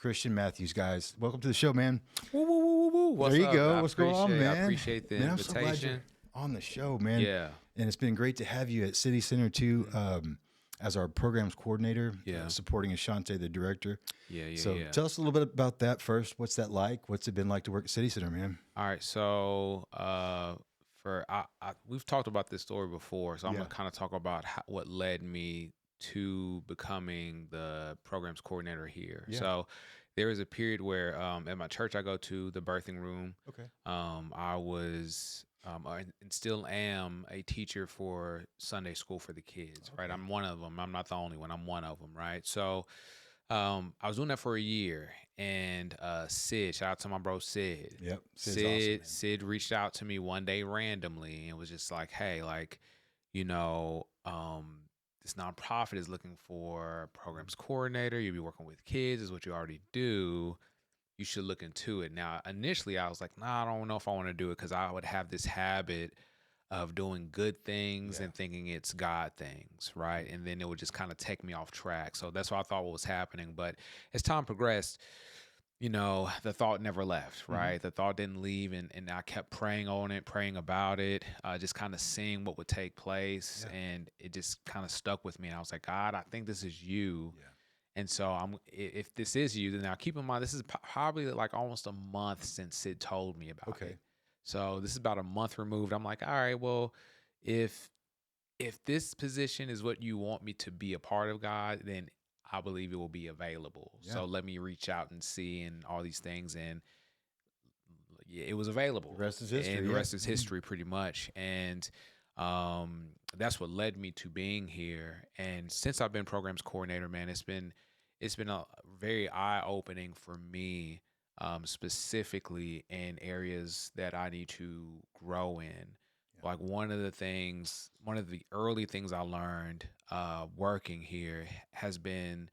Christian Matthews, guys. Welcome to the show, man. Woo, woo, woo, woo, woo. What's there you up? go. What's going on, man? I appreciate the man, I'm so glad invitation. you're on the show, man. Yeah. And it's been great to have you at City Center, too, as our programs coordinator, supporting Ashante, the director. So tell us a little bit about that first. What's that like? What's it been like to work at City Center, man? All right. So we've talked about this story before, so I'm going to kind of talk about what led me to becoming the programs coordinator here. So there was a period where at my church I go to, the birthing room, I was and still am a teacher for Sunday school for the kids, right? I'm one of them. I'm not the only one. I'm one of them, right? So I was doing that for a year, and Sid, shout out to my bro Sid. Yep, Sid's awesome, Sid reached out to me one day randomly and was just like, hey, like, this nonprofit is looking for a programs coordinator. You'll be working with kids, is what you already do. You should look into it. Now, initially, I was like, nah, I don't know if I want to do it, because I would have this habit of doing good things and thinking it's God things, right? And then it would just kind of take me off track. So that's what I thought what was happening. But as time progressed, the thought never left, right? The thought didn't leave, and I kept praying on it, praying about it, just kind of seeing what would take place, and it just kind of stuck with me. And I was like, God, I think this is you. And so if this is you, then now keep in mind, this is probably like almost a month since Sid told me about it. So this is about a month removed. I'm like, all right, well, if this position is what you want me to be a part of, God, then I believe it will be available. So let me reach out and see, and all these things. And it was available. The rest is history. And the rest is history, pretty much. And that's what led me to being here. And since I've been programs coordinator, man, it's been a very eye-opening for me, specifically in areas that I need to grow in. Like one of the early things I learned working here has been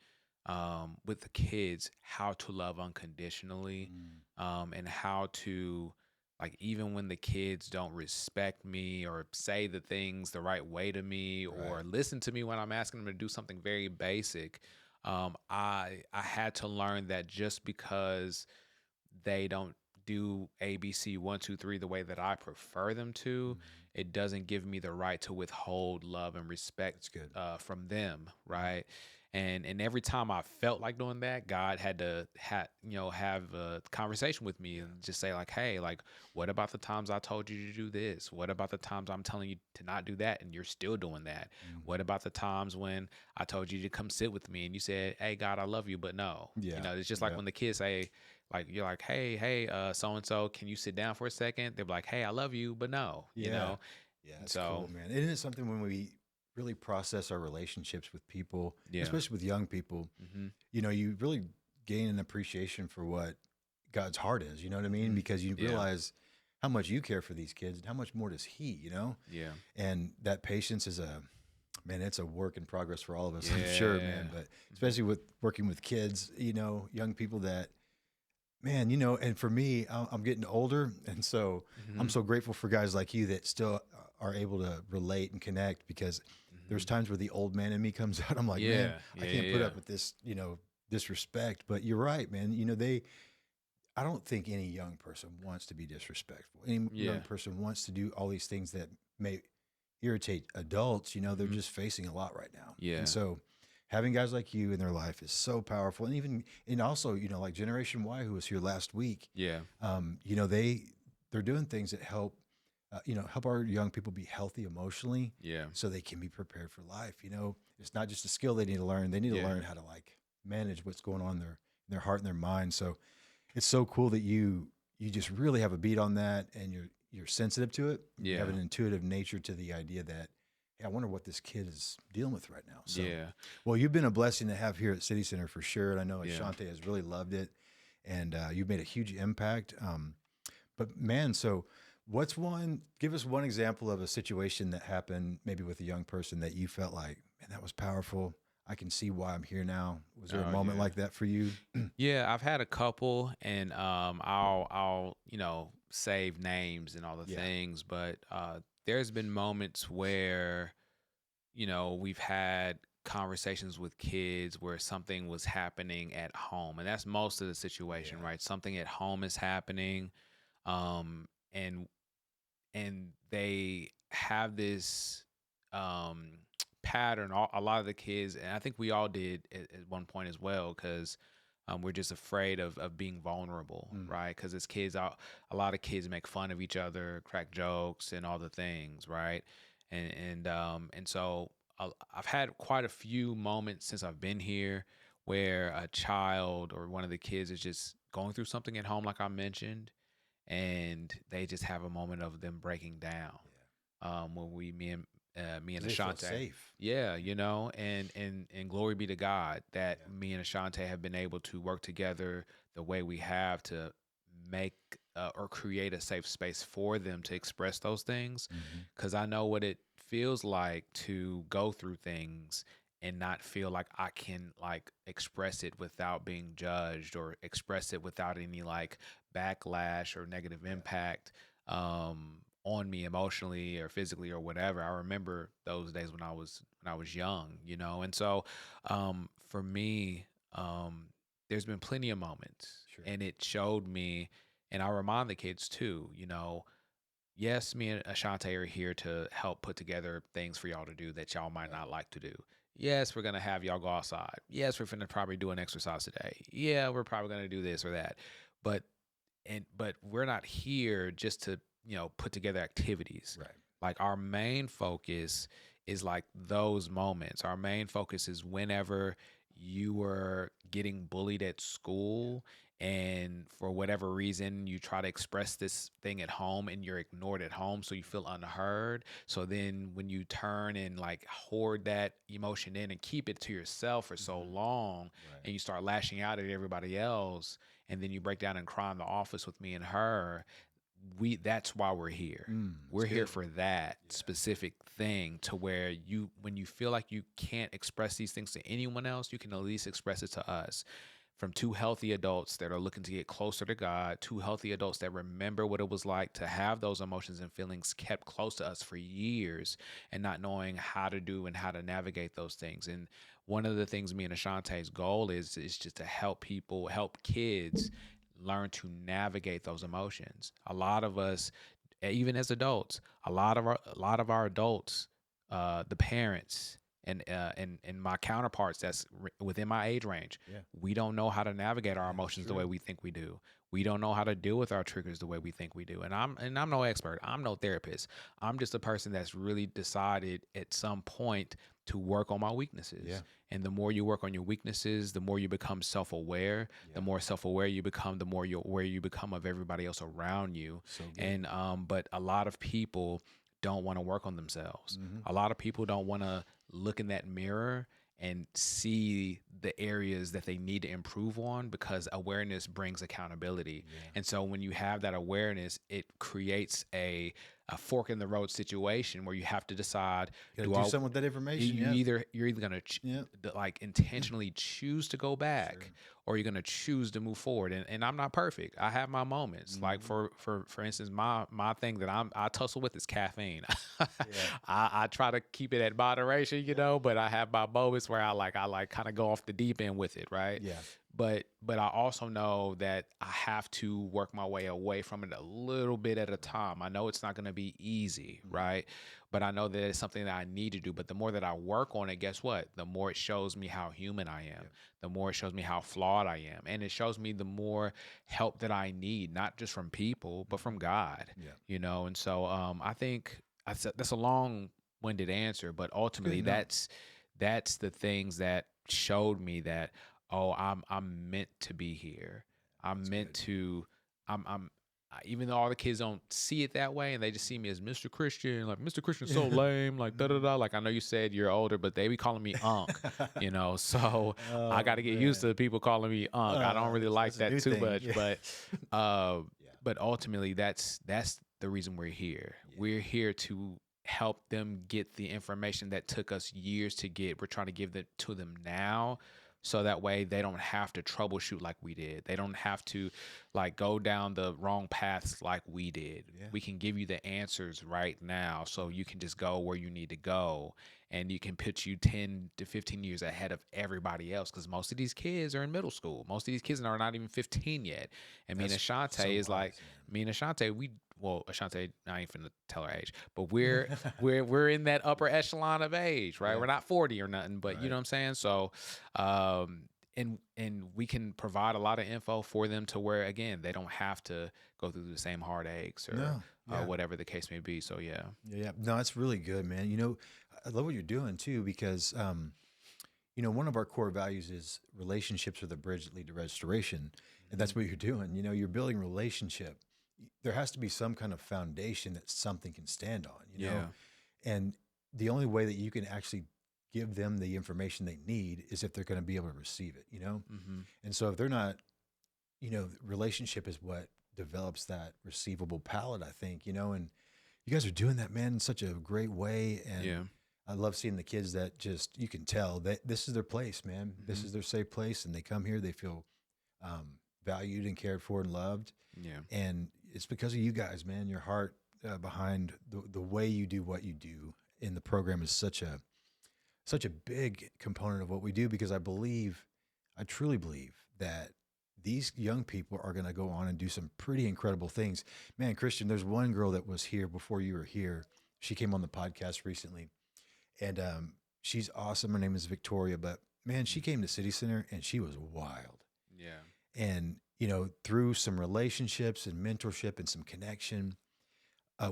with the kids, how to love unconditionally, and how to, like, even when the kids don't respect me or say the things the right way to me or listen to me when I'm asking them to do something very basic, I had to learn that just because they don't do ABC 1, 2, 3 the way that I prefer them to, it doesn't give me the right to withhold love and respect from them, right? And every time I felt like doing that, God had to have a conversation with me and just say, like, hey, like, what about the times I told you to do this? What about the times I'm telling you to not do that and you're still doing that? What about the times when I told you to come sit with me and you said, hey, God, I love you, but no. It's just like when the kids say, like, you're like, hey, so-and-so, can you sit down for a second? They're like, hey, I love you, but no, you know? Yeah, that's cool, man. Isn't it something when we really process our relationships with people, especially with young people, you really gain an appreciation for what God's heart is, you know what I mean? Because you realize how much you care for these kids and how much more does he, And that patience is it's a work in progress for all of us, I'm sure, man. But especially with working with kids, young people that, man, and for me, I'm getting older. And so I'm so grateful for guys like you that still are able to relate and connect, because there's times where the old man in me comes out. I'm like, man, I can't put up with this, disrespect. But you're right, man. I don't think any young person wants to be disrespectful. Any young person wants to do all these things that may irritate adults. They're just facing a lot right now. And so having guys like you in their life is so powerful. And also, like Generation Y, who was here last week, they're doing things that help, help our young people be healthy emotionally, so they can be prepared for life. It's not just a skill they need to learn. They need to learn how to, like, manage what's going on in their heart and their mind. So it's so cool that you just really have a beat on that, and you're sensitive to it. You have an intuitive nature to the idea that, I wonder what this kid is dealing with right now. So, well, you've been a blessing to have here at City Center for sure. And I know Ashante has really loved it, and you've made a huge impact. But man, so give us one example of a situation that happened maybe with a young person that you felt like, man, that was powerful. I can see why I'm here now. Was there a moment like that for you? Yeah, I've had a couple, and I'll save names and all the things, but there's been moments where we've had conversations with kids where something was happening at home, and that's most of the situation, Yeah. right? Something at home is happening, um, and they have this um, pattern. A lot of the kids, and I think we all did at one point as well, because we're just afraid of being vulnerable, right? Because as kids, a lot of kids make fun of each other, crack jokes, and all the things, right? And so I've had quite a few moments since I've been here where a child or one of the kids is just going through something at home, like I mentioned, and they just have a moment of them breaking down. When me and They feel Ashante, safe. yeah, and glory be to God that me and Ashante have been able to work together the way we have to make or create a safe space for them to express those things, because I know what it feels like to go through things and not feel like I can like express it without being judged, or express it without any like backlash or negative impact on me emotionally or physically or whatever. I remember those days when I was young, and so for me, there's been plenty of moments, Sure. and it showed me, and I remind the kids too, yes, me and Ashante are here to help put together things for y'all to do that y'all might not like to do. Yes, we're gonna have y'all go outside. Yes, we're gonna probably do an exercise today. Yeah, we're probably gonna do this or that. But but we're not here just to, put together activities. Right. Like our main focus is like those moments. Our main focus is whenever you were getting bullied at school, and for whatever reason you try to express this thing at home and you're ignored at home, so you feel unheard. So then when you turn and like hoard that emotion in and keep it to yourself for so long, and you start lashing out at everybody else, and then you break down and cry in the office with me and her, that's why we're here. We're here for that specific thing, to where when you feel like you can't express these things to anyone else, you can at least express it to us. From two healthy adults that are looking to get closer to God, two healthy adults that remember what it was like to have those emotions and feelings kept close to us for years, and not knowing how to do and how to navigate those things. And one of the things me and Ashante's goal is just to help kids learn to navigate those emotions. A lot of us, even as adults, a lot of our adults, the parents and my counterparts that's within my age range, we don't know how to navigate our emotions the way we think we do. We don't know how to deal with our triggers the way we think we do. And I'm no expert. I'm no therapist. I'm just a person that's really decided at some point to work on my weaknesses. Yeah. And the more you work on your weaknesses, the more you become self-aware. The more self-aware you become, the more aware you become of everybody else around you. So good. And but a lot of people don't want to work on themselves. A lot of people don't want to look in that mirror and see the areas that they need to improve on, because awareness brings accountability. And so when you have that awareness, it creates a fork in the road situation where you have to decide, do something with that information. you're either going to like intentionally choose to go back, or you're going to choose to move forward. And I'm not perfect. I have my moments. Like for instance, my thing that I tussle with is caffeine. I try to keep it at moderation, but I have my moments where I kind of go off the deep end with it, right? Yeah. But I also know that I have to work my way away from it a little bit at a time. I know it's not going to be easy, right? But I know that it's something that I need to do. But the more that I work on it, guess what? The more it shows me how human I am. The more it shows me how flawed I am. And it shows me the more help that I need, not just from people, but from God, And so I think that's a long-winded answer, but ultimately that's the things that showed me that, oh, I'm meant to be here. I'm meant to. Even though all the kids don't see it that way, and they just see me as Mr. Christian, like Mr. Christian's so lame, like da da da. Like I know you said you're older, but they be calling me Unc, So I got to get used to people calling me Unc. I don't really like that too much, but ultimately that's the reason we're here. We're here to help them get the information that took us years to get. We're trying to give it to them now, So that way they don't have to troubleshoot like we did. They don't have to like go down the wrong paths like we did. Yeah. We can give you the answers right now so you can just go where you need to go, and you can put you 10 to 15 years ahead of everybody else, because most of these kids are in middle school. Most of these kids are not even 15 yet. And me and That's Ashante so is like, wise, man. me and Ashante, Ashante, I ain't finna tell her age, but we're in that upper echelon of age, right? Yeah. We're not 40 or nothing, but you Right. know what I'm saying? So, and we can provide a lot of info for them to where, again, they don't have to go through the same heartaches or No. Yeah. whatever the case may be. So yeah. Yeah. No, it's really good, man. You know, I love what you're doing too, because, you know, one of our core values is relationships are the bridge that lead to restoration. And that's what you're doing. You know, you're building relationship. There has to be some kind of foundation that something can stand on, you know? And the only way that you can actually give them the information they need is if they're going to be able to receive it, you know? And so if they're not, you know, relationship is what develops that receivable palette, I think, you know, and you guys are doing that, man, in such a great way. And I love seeing the kids that just, you can tell that this is their place, man. This is their safe place. And they come here, they feel valued and cared for and loved. And it's because of you guys, man. Your heart behind the way you do what you do in the program is such a big component of what we do, because I truly believe that these young people are going to go on and do some pretty incredible things. Man, Christian, there's one girl that was here before you were here. She came on the podcast recently, and she's awesome. Her name is Victoria, but man, she came to City Center and she was wild. And, you know, through some relationships and mentorship and some connection,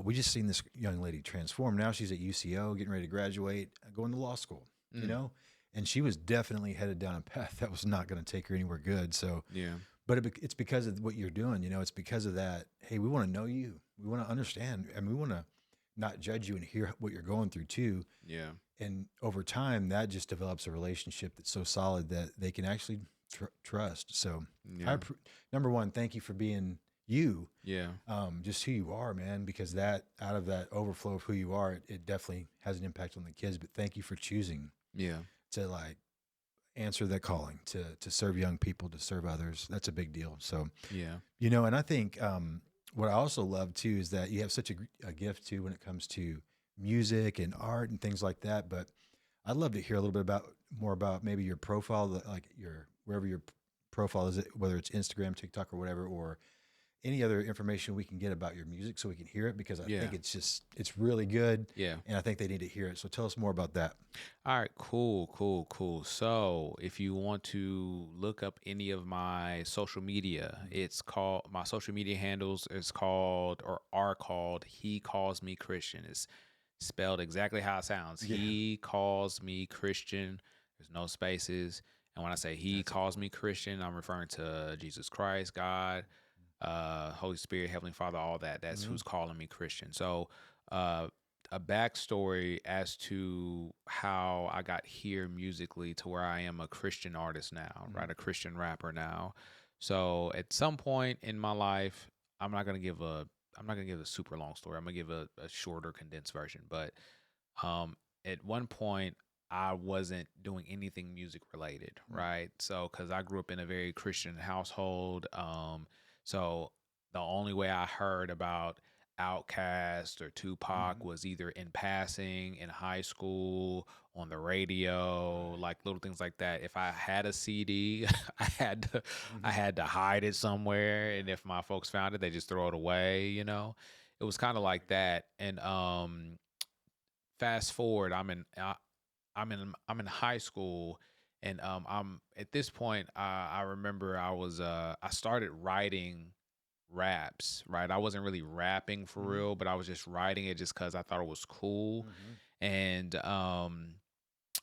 we just seen this young lady transform. Now she's at UCO, getting ready to graduate, going to law school, you know, and she was definitely headed down a path that was not going to take her anywhere good. So, but it's because of what you're doing, you know, it's because of that. Hey, we want to know you. We want to understand, and we want to not judge you and hear what you're going through too. And over time, that just develops a relationship that's so solid that they can actually trust. So number one, thank you for being you, just who you are, man, because that out of that overflow of who you are, it definitely has an impact on the kids. But thank you for choosing to like answer that calling to serve young people, to serve others. That's a big deal. So you know, and I think what I also love too is that you have such a gift too when it comes to music and art and things like that. But I'd love to hear a little bit more about maybe your profile, like wherever your profile is, whether it's Instagram, TikTok, or whatever, or any other information we can get about your music so we can hear it, because I think it's really good. And I think they need to hear it. So tell us more about that. All right, cool. So if you want to look up any of my social media, my social media handles are called He Calls Me Christian. It's spelled exactly how it sounds. He calls me Christian. There's no spaces. And when I say He calls me Christian, I'm referring to Jesus Christ, God, Holy Spirit, Heavenly Father, all that. That's who's calling me Christian. So a backstory as to how I got here musically to where I am a Christian artist now, right? A Christian rapper now. So at some point in my life, I'm not gonna give a super long story. I'm gonna give a shorter, condensed version. But at one point, I wasn't doing anything music related, right? So, because I grew up in a very Christian household, so the only way I heard about Outkast or Tupac was either in passing in high school, on the radio, like little things like that. If I had a CD, I had to hide it somewhere, and if my folks found it, they just throw it away. You know, it was kind of like that. And fast forward, I'm in high school, and I'm at this point. I remember I started writing raps, right? I wasn't really rapping for real, but I was just writing it just because I thought it was cool. And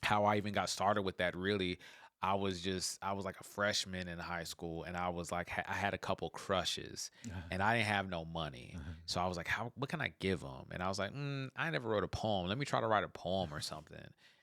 how I even got started with that, really, I was like a freshman in high school, and I was like, I had a couple crushes, and I didn't have no money. So I was like, what can I give them? And I was like, I never wrote a poem. Let me try to write a poem or something.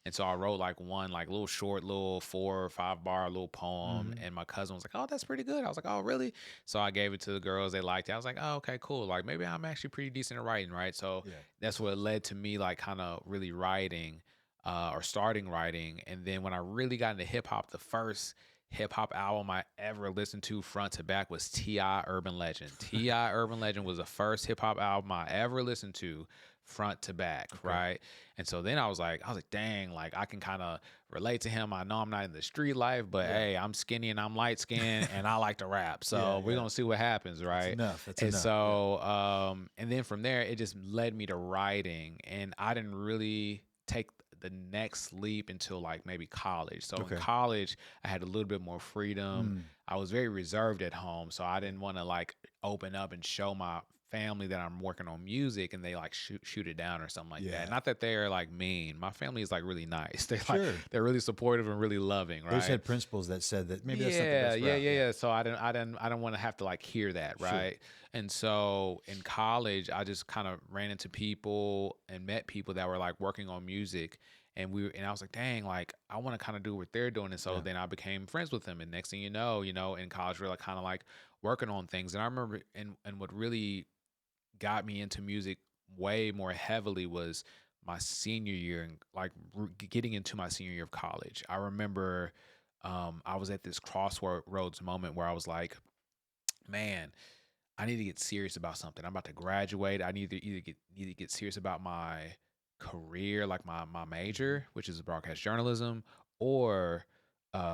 And so I wrote like one like little short, little 4 or 5 bar little poem. And my cousin was like, oh, that's pretty good. I was like, oh, really? So I gave it to the girls. They liked it. I was like, oh, okay, cool. Like maybe I'm actually pretty decent at writing, right? So that's what led to me like kind of really writing. or starting writing. And then when I really got into hip hop, the first hip hop album I ever listened to front to back was T.I. Urban Legend. T.I. Urban Legend was the first hip hop album I ever listened to front to back, right? And so then I was like, dang, like I can kind of relate to him. I know I'm not in the street life, but hey, I'm skinny and I'm light skinned and I like to rap. So we're gonna see what happens, right? That's and enough. So and then from there it just led me to writing, and I didn't really take the next leap until like maybe college. So in college I had a little bit more freedom. I was very reserved at home, so I didn't want to like open up and show my family that I'm working on music and they like shoot it down or something like that. Not that they're like mean. My family is like really nice. They like they're really supportive and really loving, right? They had principles that said that maybe that's not the best route. Yeah. So I don't want to have to like hear that, right? And so in college I just kind of ran into people and met people that were like working on music, and I was like, dang, like I want to kind of do what they're doing. And so then I became friends with them, and next thing you know, in college we're like kind of like working on things. And I remember and what really got me into music way more heavily was my senior year, and like getting into my senior year of college. I remember I was at this crossroads moment where I was like, man, I need to get serious about something. I'm about to graduate. I need to get serious about my career, like my major, which is broadcast journalism, or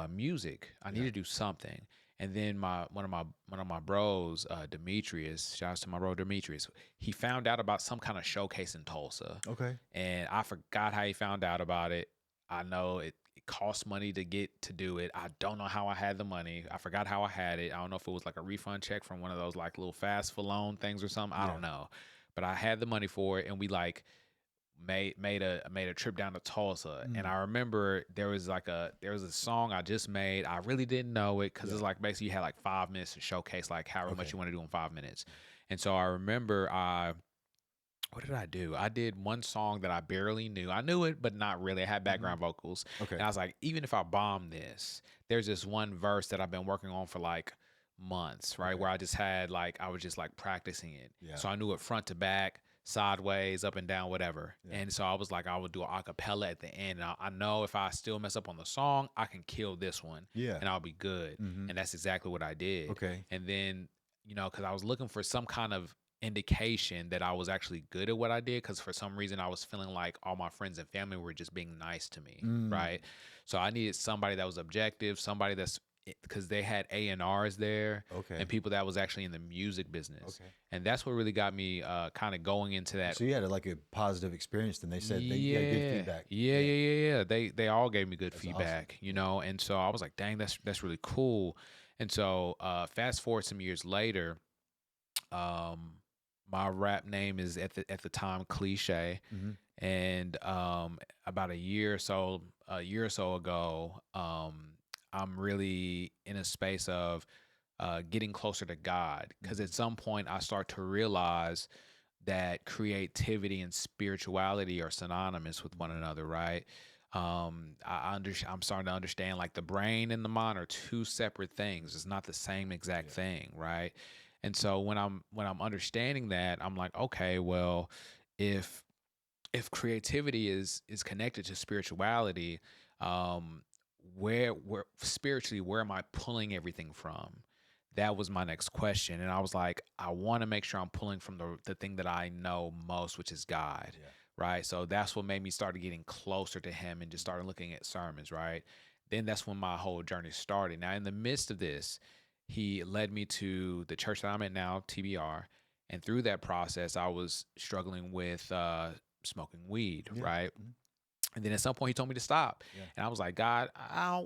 music. I need to do something. And then one of my bros, Demetrius, shouts to my bro Demetrius, he found out about some kind of showcase in Tulsa. And I forgot how he found out about it. I know it cost money to get to do it. I don't know how I had the money. I forgot how I had it. I don't know if it was like a refund check from one of those like little fast for loan things or something. I don't know. But I had the money for it, and we like made a trip down to Tulsa. And I remember there was a song I just made. I really didn't know it because it's like basically you had like 5 minutes to showcase like however much you want to do in 5 minutes. And so I remember what did I do? I did one song that I barely knew. I knew it, but not really. I had background vocals. And I was like, even if I bomb this, there's this one verse that I've been working on for like months, right? Where I just had like, I was just like practicing it. So I knew it front to back, sideways, up and down, whatever. And so I was like, I would do an acapella at the end. And I know if I still mess up on the song, I can kill this one. And I'll be good. And that's exactly what I did. And then, because I was looking for some kind of indication that I was actually good at what I did, because for some reason I was feeling like all my friends and family were just being nice to me, right? So I needed somebody that was objective, somebody that's, because they had A&Rs there, and people that was actually in the music business. And that's what really got me kind of going into that. So you had like a positive experience, then they said they got good feedback. Yeah. They all gave me good feedback, awesome. And so I was like, dang, that's really cool. And so fast forward some years later, my rap name is at the time Cliche. And about a year or so ago, I'm really in a space of getting closer to God, because at some point I start to realize that creativity and spirituality are synonymous with one another, right? I'm starting to understand like the brain and the mind are two separate things. It's not the same exact thing, right? And so when I'm understanding that, I'm like, okay, well, if creativity is connected to spirituality, where spiritually, where am I pulling everything from? That was my next question. And I was like, I want to make sure I'm pulling from the thing that I know most, which is God. Right. So that's what made me start getting closer to him and just started looking at sermons. Right. Then that's when my whole journey started. Now, in the midst of this, he led me to the church that I'm at now, TBR. And through that process, I was struggling with smoking weed. Right. And then at some point he told me to stop. And I was like, God,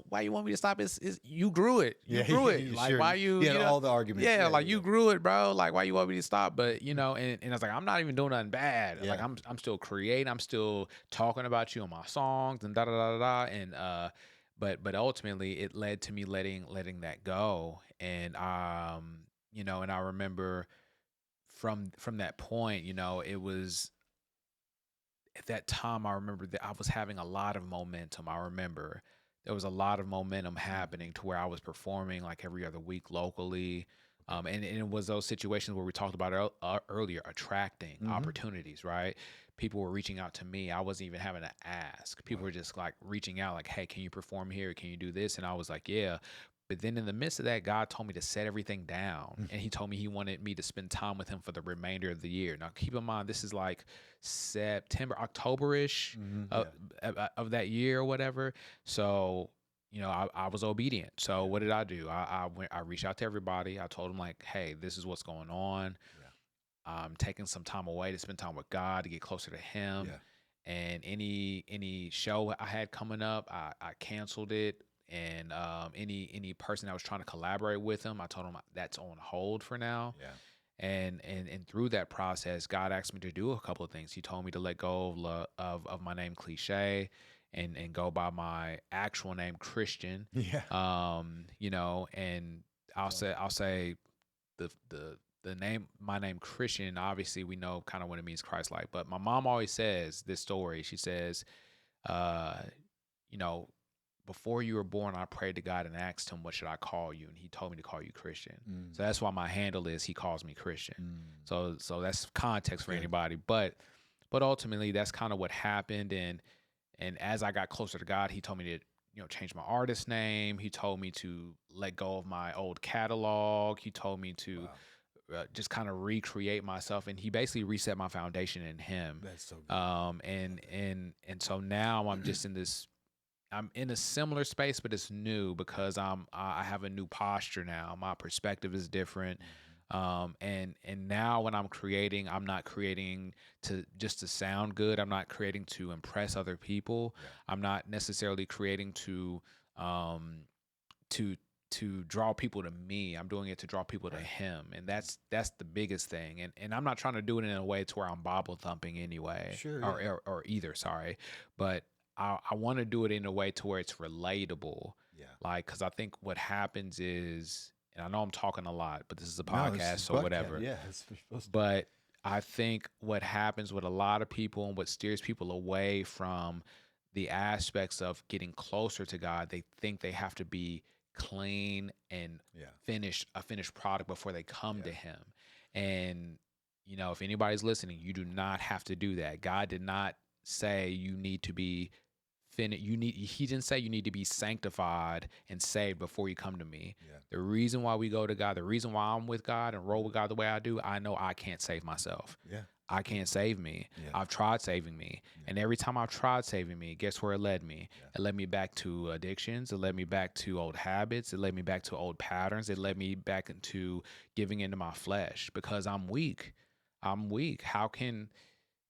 why you want me to stop? It's you grew it. You grew it. Like, why you had all the arguments. Like you grew it, bro. Like, why you want me to stop? But and I was like, I'm not even doing nothing bad. Like I'm still creating. I'm still talking about you on my songs and da da da da. And but ultimately it led to me letting that go. And and I remember from that point, it was at that time, I remember that I was having a lot of momentum. I remember there was a lot of momentum happening to where I was performing like every other week locally. And it was those situations where we talked about earlier, attracting opportunities, right? People were reaching out to me. I wasn't even having to ask. People were just like reaching out like, hey, can you perform here? Can you do this? And I was like, yeah. But then in the midst of that, God told me to set everything down. And he told me he wanted me to spend time with him for the remainder of the year. Now, keep in mind, this is like September, October-ish of that year or whatever. So, you know, I was obedient. So what did I do? I reached out to everybody. I told them like, hey, this is what's going on. I'm taking some time away to spend time with God, to get closer to him. And any show I had coming up, I canceled it. And any person that was trying to collaborate with him, I told him that's on hold for now. And through that process, God asked me to do a couple of things. He told me to let go of my name Cliche and go by my actual name Christian. You know, and I'll say the name, my name Christian, obviously we know kind of what it means, Christ-like. But my mom always says this story. She says, you know, before you were born, I prayed to God and asked him, what should I call you? And he told me to call you Christian. So that's why my handle is, he calls me Christian. So that's context for anybody. But ultimately that's kind of what happened. And as I got closer to God, he told me to, you know, change my artist name. He told me to let go of my old catalog. He told me to just kind of recreate myself, and he basically reset my foundation in him. That's so good. And so now I'm just in this, I'm in a similar space, but it's new because I have a new posture now. My perspective is different. And now when I'm creating, I'm not creating to sound good. I'm not creating to impress other people. I'm not necessarily creating to draw people to me. I'm doing it to draw people to him. And that's the biggest thing. And I'm not trying to do it in a way to where I'm Bible thumping anyway, or either, sorry. But I want to do it in a way to where it's relatable. Like, cause I think what happens is, and I know I'm talking a lot, but this is a podcast, or whatever. But I think what happens with a lot of people and what steers people away from the aspects of getting closer to God, they think they have to be clean and a finished product before they come to him. And, you know, if anybody's listening, you do not have to do that. God did not say you need to be he didn't say you need to be sanctified and saved before you come to me. The reason why we go to God, the reason why I'm with God and roll with God the way I do, I know I can't save myself. I can't save me. I've tried saving me. And every time I've tried saving me, guess where it led me? It led me back to addictions. It led me back to old habits. It led me back to old patterns. It led me back into giving into my flesh because I'm weak. How can,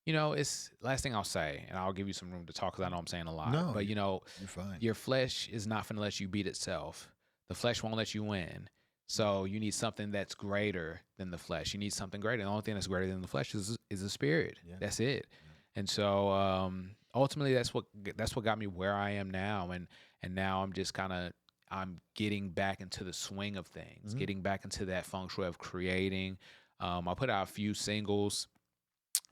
you know, it's last thing I'll say, and I'll give you some room to talk because I know I'm saying a lot. No, but, you know, you're fine. Your flesh is not going to let you beat itself. The flesh won't let you win. So you need something that's greater than the flesh. You need something greater. The only thing that's greater than the flesh is the spirit. That's it. And so ultimately, that's what got me where I am now. And now I'm just I'm getting back into the swing of things, getting back into that feng shui of creating. I put out a few singles.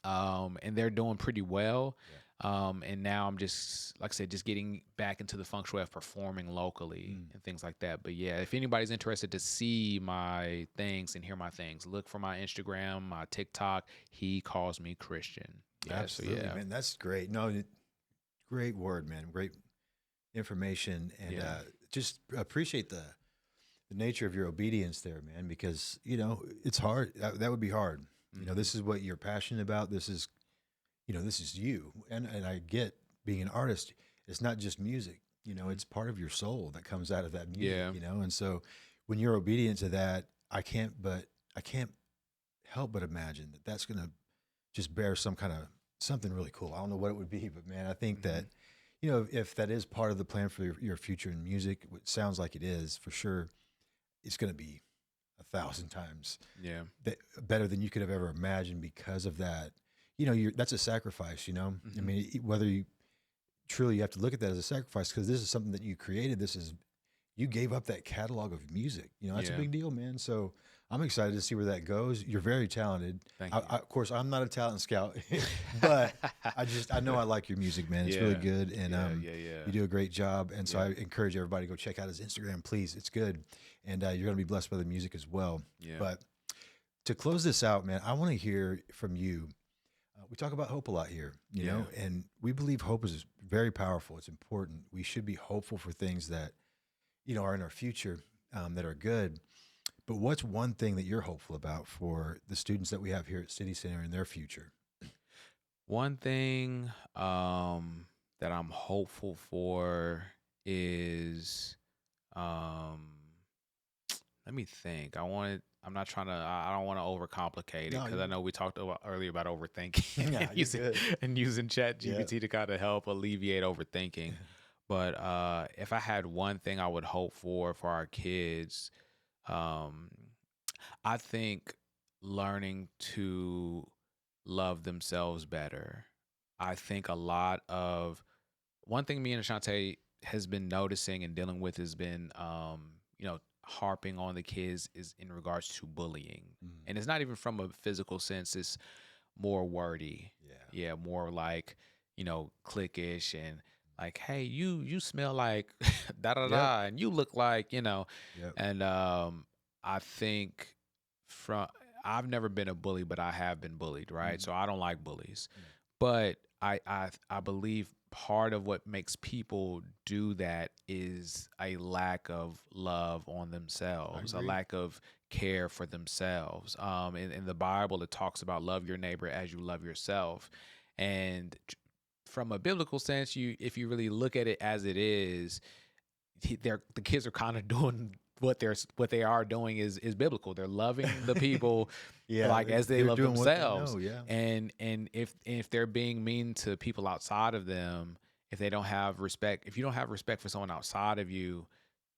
And they're doing pretty well. And now I'm just, like I said, just getting back into the feng shui of performing locally and things like that. But yeah, if anybody's interested to see my things and hear my things, look for my Instagram, my TikTok. He calls me Christian. Absolutely, so man. That's great. No, great word, man. Great information. And just appreciate the nature of your obedience there, man, because, you know, it's hard. That would be hard. You know, this is what you're passionate about. This is, you know, this is you. And I get being an artist, it's not just music, you know, it's part of your soul that comes out of that music, you know? And so when you're obedient to that, I can't help but imagine that that's going to just bear something really cool. I don't know what it would be, but man, I think that, you know, if that is part of the plan for your future in music, which sounds like it is for sure, it's going to be 1,000 times better than you could have ever imagined because of that. You know, that's a sacrifice, you know. I mean, whether you truly have to look at that as a sacrifice because this is something that you created. This is, you gave up that catalog of music. You know, that's a Yeah. big deal, man. So I'm excited to see where that goes. You're very talented. Thank you. Of course, I'm not a talent scout, but I know I like your music, man. It's really Yeah. good, and Yeah. you do a great job. And so Yeah. I encourage everybody to go check out his Instagram, please. It's good, and you're gonna be blessed by the music as well. Yeah. But to close this out, man, I want to hear from you. We talk about hope a lot here, you know, and we believe hope is very powerful. It's important. We should be hopeful for things that, you know, are in our future, that are good. But what's one thing that you're hopeful about for the students that we have here at City Center in their future? One thing that I'm hopeful for is let me think. I'm not trying to. I don't want to overcomplicate it No, because I you, know we talked about earlier about overthinking yeah, and you're using good. Chat Yeah. GPT to kind of help alleviate overthinking. But if I had one thing I would hope for our kids, um, I think learning to love themselves better. I think a lot of one thing me and Ashante has been noticing and dealing with has been, harping on the kids is in regards to bullying. Mm, And it's not even from a physical sense, it's more wordy. yeah. Yeah, more like, cliquish and like, hey, you smell like da da Yep. da, and you look like, Yep. and I think from I've never been a bully, but I have been bullied, right? Mm, So I don't like bullies. mm, But I believe part of what makes people do that is a lack of love on I themselves, a agree. lack of care for themselves. In the Bible, it talks about love your neighbor as you love yourself, and from a biblical sense, if you really look at it as it is, the kids are kind of doing what they are doing is biblical. They're loving the people Yeah. like as they They're love doing what they themselves. know. Yeah. And if they're being mean to people outside of them, if they don't have respect, if you don't have respect for someone outside of you,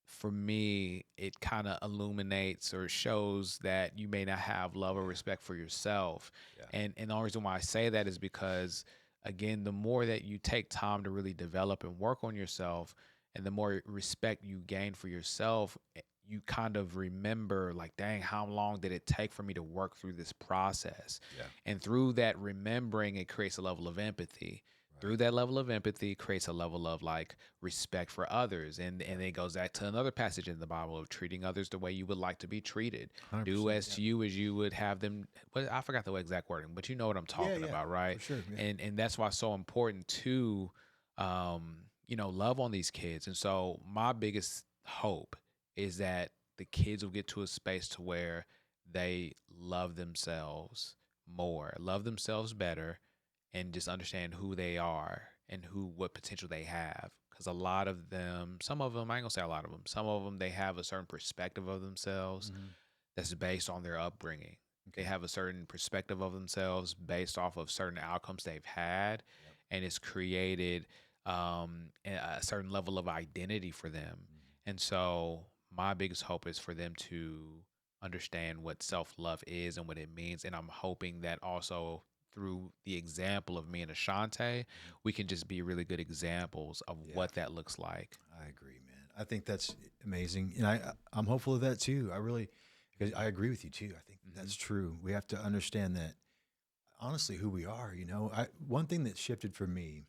for me, it kind of illuminates or shows that you may not have love or Yeah. respect for yourself. Yeah. And the only reason why I say that is because, again, the more that you take time to really develop and work on yourself, and the more respect you gain for yourself, you kind of remember, like, dang, how long did it take for me to work through this process? Yeah. And through that remembering, it creates a level of empathy. Right. Through that level of empathy creates a level of like respect for others. And it goes back to another passage in the Bible of treating others the way you would like to be treated. Do 100%. as Yeah. to you as you would have them. But I forgot the exact wording, but you know what I'm Yeah. talking Yeah. about, right? For sure. Yeah. And that's why it's so important to love on these kids. And so my biggest hope is that the kids will get to a space to where they love themselves more, love themselves better, and just understand who they are and what potential they have. Because a lot of them, some of them, I ain't gonna say a lot of them, some of them, they have a certain perspective of themselves Mhm. that's based on their upbringing. They Okay. have a certain perspective of themselves based off of certain outcomes they've had, Yep. and it's created a certain level of identity for them. Mhm. And so, my biggest hope is for them to understand what self love is and what it means. And I'm hoping that also through the example of me and Ashante, Mhm. we can just be really good examples of Yeah. what that looks like. I agree, man. I think that's amazing, and I'm hopeful of that too. I really, because I agree with you too. I think Hmm. that's true. We have to understand that honestly who we are. You know, I one thing that shifted for me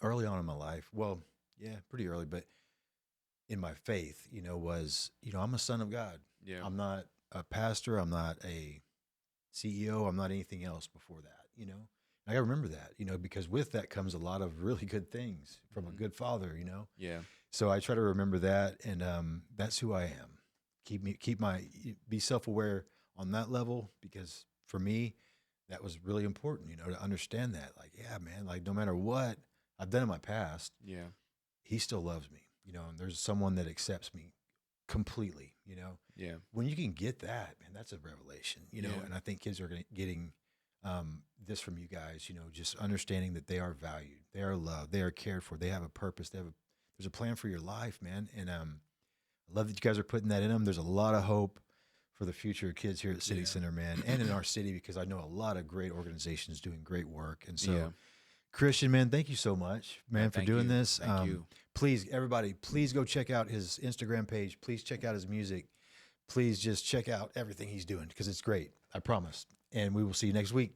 early on in my life. Well, yeah, pretty early, but in my faith, you know, was I'm a son of God. Yeah. I'm not a pastor. I'm not a CEO. I'm not anything else before that. You know, I gotta remember that. You know, because with that comes a lot of really good things from a Hmm. good father. You know, Yeah. so I try to remember that, and that's who I am. Be self aware on that level, because for me, that was really important. You know, to understand that, like, yeah, man, like no matter what I've done in my past, Yeah. he still loves me. You know, and there's someone that accepts me completely. You know, Yeah. when you can get that, man, that's a revelation. You know, Yeah. and I think kids are getting this from you guys. You know, just understanding that they are valued, they are loved, they are cared for, they have a purpose, there's a plan for your life, man. And I love that you guys are putting that in them. There's a lot of hope for the future of kids here at City Yeah. Center, man, and in our city, because I know a lot of great organizations doing great work. And so Yeah. Christian, man, thank you so much, man, for doing this. Thank you. Please, everybody, please go check out his Instagram page. Please check out his music. Please just check out everything he's doing because it's great. I promise. And we will see you next week.